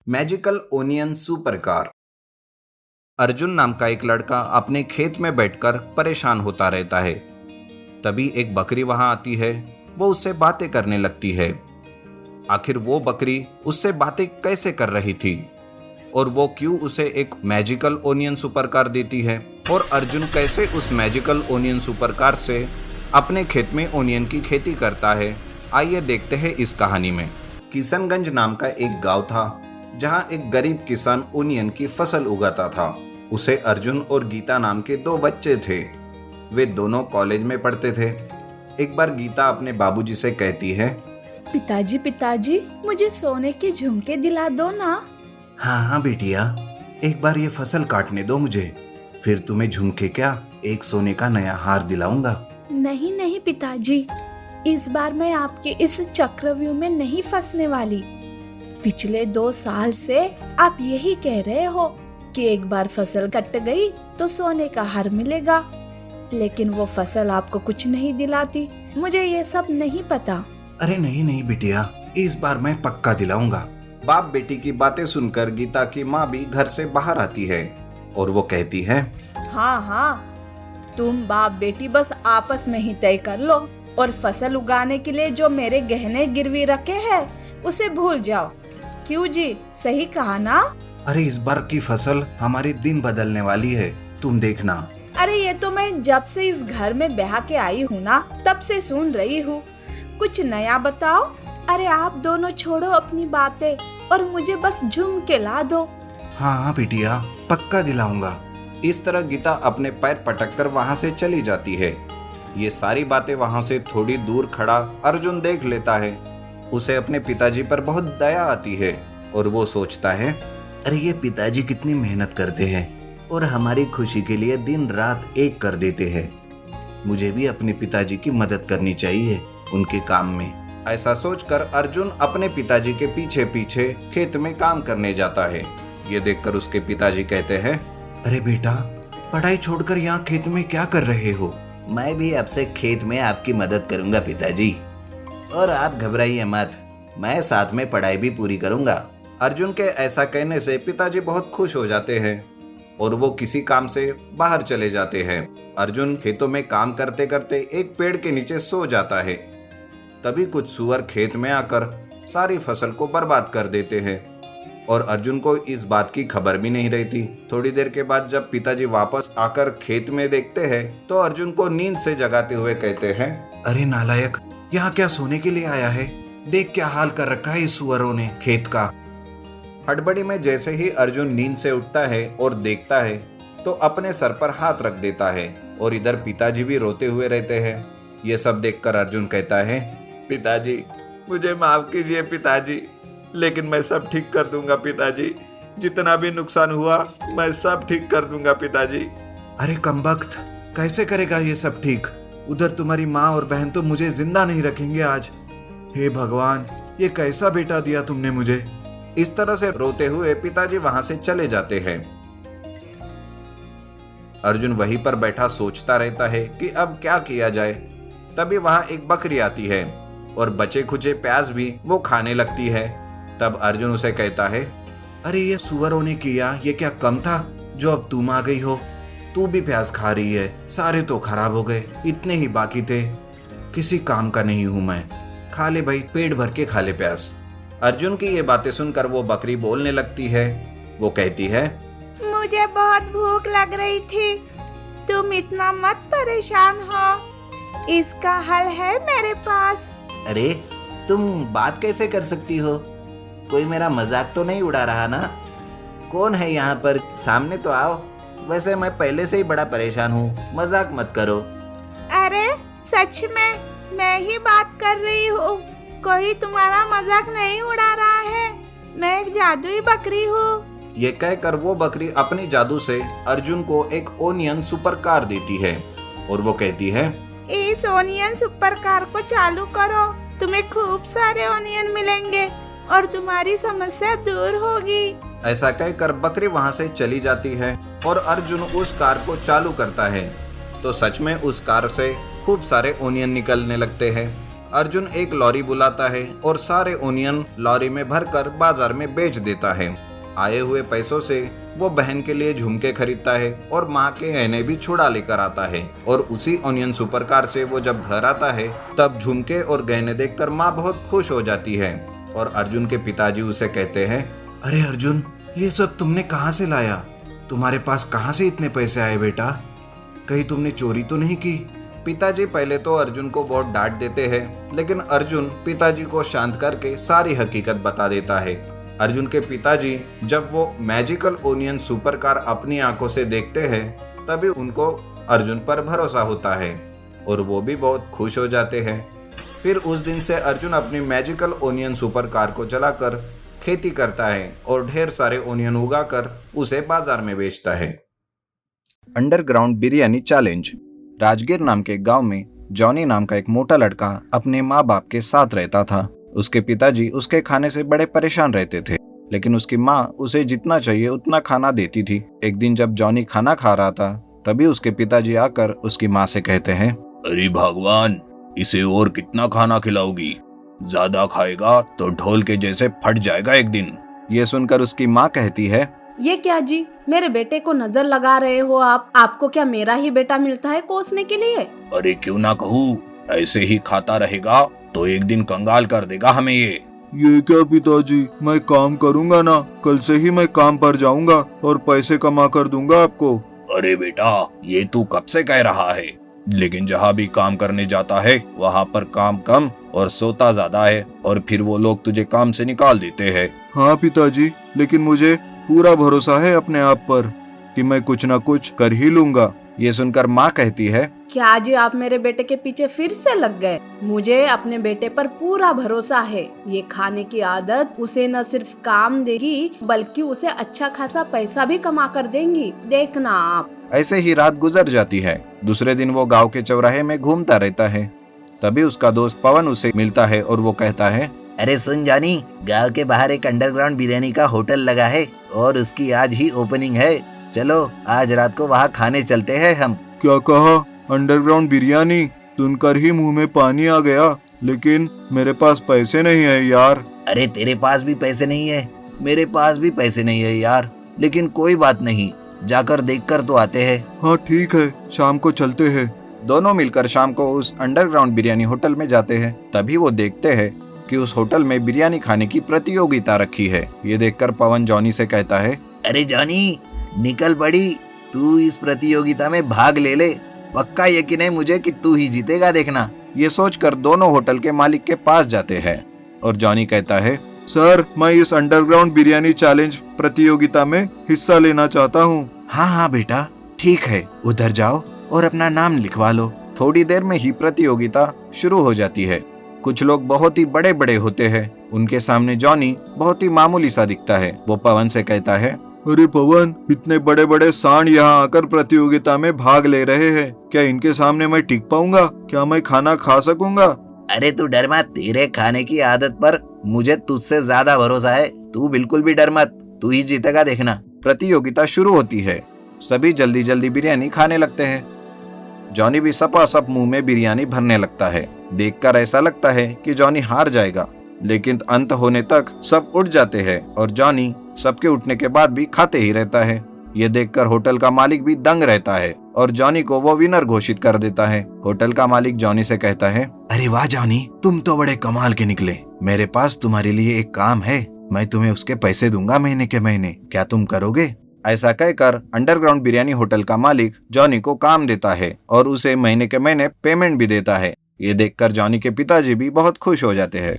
Magical onion super car. Arjun नाम का एक लड़का अपने खेत में बैठकर परेशान होता रहता है। तभी एक बकरी वहां आती है। वो उससे बातें करने लगती है। आखिर वो बकरी उससे बातें कैसे कर रही थी और वो क्यों उसे एक मैजिकल ओनियन सुपर कार देती है, और अर्जुन कैसे उस मैजिकल ओनियन सुपर कार से अपने खेत में ओनियन की खेती करता है। आइए देखते हैं इस कहानी में। किशनगंज नाम का एक गांव था जहां एक गरीब किसान ओनियन की फसल उगाता था। उसे अर्जुन और गीता नाम के दो बच्चे थे। वे दोनों कॉलेज में पढ़ते थे। एक बार गीता अपने बाबूजी से कहती है, पिताजी पिताजी मुझे सोने के झुमके दिला दो ना। हाँ हाँ बेटिया, एक बार ये फसल काटने दो मुझे, फिर तुम्हें झुमके क्या, एक सोने का नया हार दिलाऊंगा। नहीं नहीं पिताजी, इस बार मैं आपके इस चक्रव्यूह में नहीं फंसने वाली। पिछले 2 साल से आप यही कह रहे हो कि एक बार फसल कट गई तो सोने का हार मिलेगा, लेकिन वो फसल आपको कुछ नहीं दिलाती। मुझे ये सब नहीं पता। अरे नहीं नहीं बिटिया, इस बार मैं पक्का दिलाऊंगा। बाप बेटी की बातें सुनकर गीता की माँ भी घर से बाहर आती है और वो कहती है, हाँ हाँ, तुम बाप बेटी बस आपस में ही तय कर लो, और फसल उगाने के लिए जो मेरे गहने गिरवी रखे हैं उसे भूल जाओ। क्यों जी, सही कहा ना? अरे इस बार की फसल हमारे दिन बदलने वाली है, तुम देखना। अरे ये तो मैं जब से इस घर में ब्याह के आई हूँ ना, तब से सुन रही हूँ। कुछ नया बताओ। अरे आप दोनों छोड़ो अपनी बातें और मुझे बस झुमके ला दो। हाँ हाँ बिटिया, पक्का दिलाऊंगा। इस तरह गीता अपने पैर पटक कर वहाँ से चली जाती है। ये सारी बातें वहाँ से थोड़ी दूर खड़ा अर्जुन देख लेता है। उसे अपने पिताजी पर बहुत दया आती है और वो सोचता है, अरे ये पिताजी कितनी मेहनत करते हैं और हमारी खुशी के लिए दिन रात एक कर देते हैं। मुझे भी अपने पिताजी की मदद करनी चाहिए उनके काम में। ऐसा सोचकर अर्जुन अपने पिताजी के पीछे पीछे खेत में काम करने जाता है। ये देखकर उसके पिताजी कहते हैं, अरे बेटा, पढ़ाई छोड़कर यहाँ खेत में क्या कर रहे हो? मैं भी आपसे खेत में आपकी मदद करूंगा पिताजी, और आप घबराइए मत, मैं साथ में पढ़ाई भी पूरी करूंगा। अर्जुन के ऐसा कहने से पिताजी बहुत खुश हो जाते हैं और वो किसी काम से बाहर चले जाते हैं। अर्जुन खेतों में काम करते करते एक पेड़ के नीचे सो जाता है। तभी कुछ सूअर खेत में आकर सारी फसल को बर्बाद कर देते हैं और अर्जुन को इस बात की खबर भी नहीं रहती। थोड़ी देर के बाद जब पिताजी वापस आकर खेत में देखते हैं तो अर्जुन को नींद से जगाते हुए कहते हैं, अरे नालायक, यहाँ क्या सोने के लिए आया है? देख क्या हाल कर रखा है इस सूअरों ने खेत का। हड़बड़ी में जैसे ही अर्जुन नींद से उठता है और देखता है तो अपने सर पर हाथ रख देता है और इधर पिताजी भी रोते हुए रहते हैं। ये सब देखकर अर्जुन कहता है, पिताजी मुझे माफ कीजिए पिताजी, लेकिन मैं सब ठीक कर दूंगा पिताजी। जितना भी नुकसान हुआ मैं सब ठीक कर दूंगा पिताजी। अरे कमबख्त, कैसे करेगा ये सब ठीक? उधर तुम्हारी माँ और बहन तो मुझे जिंदा नहीं रखेंगे आज। हे भगवान, ये कैसा बेटा दिया तुमने मुझे। इस तरह से रोते हुए पिताजी वहां से चले जाते हैं। अर्जुन वहीं पर बैठा सोचता रहता है कि अब क्या किया जाए। तभी वहां एक बकरी आती है और बचे खुचे प्याज भी वो खाने लगती है। तब अर्जुन उसे कहता है, अरे ये सूअरों ने किया ये क्या कम था जो अब तुम आ गई हो? तू भी प्याज खा रही है, सारे तो खराब हो गए, इतने ही बाकी थे। किसी काम का नहीं हूं मैं, खा ले भाई, पेट भर के खा ले प्याज। अर्जुन की ये बातें सुनकर वो बकरी बोलने लगती है। वो कहती है, मुझे बहुत भूख लग रही थी, तुम इतना मत परेशान हो, इसका हल है मेरे पास। अरे तुम बात कैसे कर सकती हो? कोई मेरा मजाक तो नहीं उड़ा रहा ना? कौन है यहाँ पर? सामने तो आओ। वैसे मैं पहले से ही बड़ा परेशान हूँ, मजाक मत करो। अरे सच में मैं ही बात कर रही हूँ, कोई तुम्हारा मजाक नहीं उड़ा रहा है। मैं एक जादुई बकरी हूँ। ये कहकर वो बकरी अपनी जादू से अर्जुन को एक ओनियन सुपर कार देती है और वो कहती है, इस ओनियन सुपर कार को चालू करो, तुम्हें खूब सारे ओनियन मिलेंगे और तुम्हारी समस्या दूर होगी। ऐसा कहकर बकरी वहां से चली जाती है और अर्जुन उस कार को चालू करता है तो सच में उस कार से खूब सारे ओनियन निकलने लगते हैं। अर्जुन एक लॉरी बुलाता है और सारे ओनियन लॉरी में भरकर बाजार में बेच देता है। आए हुए पैसों से वो बहन के लिए झुमके खरीदता है और माँ के गहने भी छुड़ा लेकर आता है। और उसी ओनियन सुपर कार से वो जब घर आता है तब झुमके और गहने देखकर माँ बहुत खुश हो जाती है। और अर्जुन के पिताजी उसे कहते हैं, अरे अर्जुन, ये सब तुमने कहाँ से लाया? तुम्हारे पास कहाँ से इतने पैसे आए बेटा? कहीं तुमने चोरी तो नहीं की? पिताजी पहले तो अर्जुन को बहुत डांट देते हैं, लेकिन अर्जुन पिताजी को शांत करके सारी हकीकत बता देता है। अर्जुन के पिताजी जब वो मैजिकल ओनियन सुपर कार अपनी आंखों से देखते हैं तभी उनको अर्जुन पर भरोसा होता है और वो भी बहुत खुश हो जाते हैं। फिर उस दिन से अर्जुन अपनी मैजिकल ओनियन सुपर कार को चलाकर खेती करता है और ढेर सारे ओनियन उगाकर उसे बाजार में बेचता है। Underground biryani challenge. राजगीर नाम के गांव में जॉनी नाम का एक मोटा लड़का अपने माँ बाप के साथ रहता था। उसके पिताजी उसके खाने से बड़े परेशान रहते थे, लेकिन उसकी माँ उसे जितना चाहिए उतना खाना देती थी। एक दिन जब जॉनी खाना खा रहा था तभी उसके पिताजी आकर उसकी माँ से कहते हैं, अरे भगवान, इसे और कितना खाना खिलाओगी? ज्यादा खाएगा तो ढोल के जैसे फट जाएगा एक दिन। ये सुनकर उसकी माँ कहती है, ये क्या जी, मेरे बेटे को नजर लगा रहे हो आप? आपको क्या मेरा ही बेटा मिलता है कोसने के लिए? अरे क्यों ना कहूँ, ऐसे ही खाता रहेगा तो एक दिन कंगाल कर देगा हमें ये क्या पिताजी, मैं काम करूंगा ना, कल से ही मैं काम पर जाऊंगा और पैसे कमा कर दूंगा आपको। अरे बेटा, ये तू कब से कह रहा है, लेकिन जहाँ भी काम करने जाता है वहाँ पर काम कम और सोता ज्यादा है और फिर वो लोग तुझे काम से निकाल देते हैं। हाँ पिताजी, लेकिन मुझे पूरा भरोसा है अपने आप पर कि मैं कुछ न कुछ कर ही लूंगा। ये सुनकर माँ कहती है, क्या जी आप मेरे बेटे के पीछे फिर से लग गए? मुझे अपने बेटे पर पूरा भरोसा है। ये खाने की आदत उसे न सिर्फ काम देगी बल्कि उसे अच्छा खासा पैसा भी कमा कर देंगी, देखना आप। ऐसे ही रात गुजर जाती है। दूसरे दिन वो गांव के चौराहे में घूमता रहता है। तभी उसका दोस्त पवन उसे मिलता है और वो कहता है, अरे सुन जॉनी, गांव के बाहर एक अंडरग्राउंड बिरयानी का होटल लगा है और उसकी आज ही ओपनिंग है। चलो आज रात को वहाँ खाने चलते हैं हम। क्या कहा? अंडरग्राउंड बिरयानी? सुनकर ही मुंह में पानी आ गया, लेकिन मेरे पास पैसे नहीं है यार। अरे तेरे पास भी पैसे नहीं है, मेरे पास भी पैसे नहीं है यार, लेकिन कोई बात नहीं, जाकर देखकर तो आते हैं। हाँ ठीक है, शाम को चलते हैं। दोनों मिलकर शाम को उस अंडरग्राउंड बिरयानी होटल में जाते हैं। तभी वो देखते हैं कि उस होटल में बिरयानी खाने की प्रतियोगिता रखी है। ये देखकर पवन जॉनी से कहता है, अरे जॉनी, निकल पड़ी, तू इस प्रतियोगिता में भाग ले ले, पक्का यकीन है मुझे कि तू ही जीतेगा, देखना। ये सोचकर दोनों होटल के मालिक के पास जाते हैं और जॉनी कहता है, सर, मैं इस अंडरग्राउंड बिरयानी चैलेंज प्रतियोगिता में हिस्सा लेना चाहता हूँ। हाँ हाँ बेटा, ठीक है, उधर जाओ और अपना नाम लिखवा लो। थोड़ी देर में ही प्रतियोगिता शुरू हो जाती है। कुछ लोग बहुत ही बड़े बड़े होते हैं। उनके सामने जॉनी बहुत ही मामूली सा दिखता है। वो पवन से कहता है, अरे पवन, इतने बड़े बड़े सांड यहाँ आकर प्रतियोगिता में भाग ले रहे हैं, क्या इनके सामने मैं टिक पाऊंगा? क्या मैं खाना खा सकूंगा? अरे तू डर मत, तेरे खाने की आदत पर मुझे तुझसे ज्यादा भरोसा है, तू बिल्कुल भी डर मत, तू ही जीतेगा, देखना। प्रतियोगिता शुरू होती है। सभी जल्दी जल्दी बिरयानी खाने लगते हैं। जॉनी भी सपासप मुंह में बिरयानी भरने लगता है। देखकर ऐसा लगता है कि जॉनी हार जाएगा, लेकिन अंत होने तक सब उठ जाते हैं और जॉनी सबके उठने के बाद भी खाते ही रहता है। ये देखकर होटल का मालिक भी दंग रहता है और जॉनी को वो विनर घोषित कर देता है। होटल का मालिक जॉनी से कहता है, अरे वाह जॉनी, तुम तो बड़े कमाल के निकले। मेरे पास तुम्हारे लिए एक काम है, मैं तुम्हें उसके पैसे दूंगा महीने के महीने, क्या तुम करोगे? ऐसा कहकर अंडरग्राउंड बिरयानी होटल का मालिक जॉनी को काम देता है और उसे महीने के महीने पेमेंट भी देता है। ये देखकर जॉनी के पिताजी भी बहुत खुश हो जाते हैं।